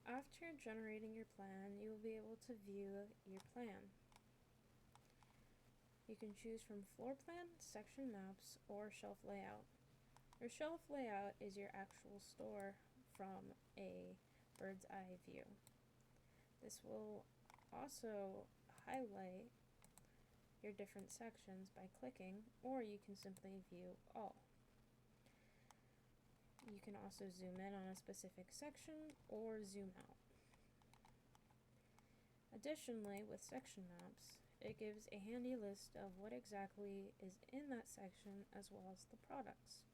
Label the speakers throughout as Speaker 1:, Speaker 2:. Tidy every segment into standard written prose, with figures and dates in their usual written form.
Speaker 1: After generating your plan, you will be able to view your plan. You can choose from floor plan, section maps, or shelf layout. Your shelf layout is your actual store from a bird's eye view. This will also highlight your different sections by clicking, or you can simply view all. You can also zoom in on a specific section or zoom out. Additionally, with section maps, it gives a handy list of what exactly is in that section as well as the products.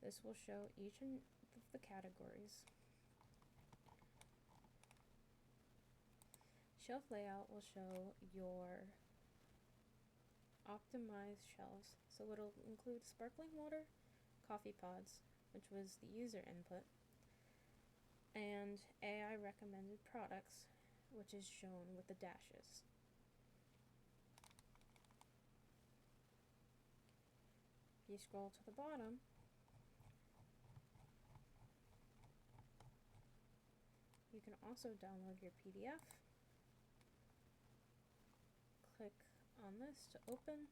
Speaker 1: This will show each of the categories. Shelf layout will show your optimized shelves, so it'll include sparkling water, coffee pods, which was the user input, and AI recommended products, which is shown with the dashes. If you scroll to the bottom, you can also download your PDF. Click on this to open,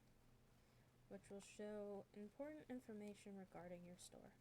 Speaker 1: which will show important information regarding your store.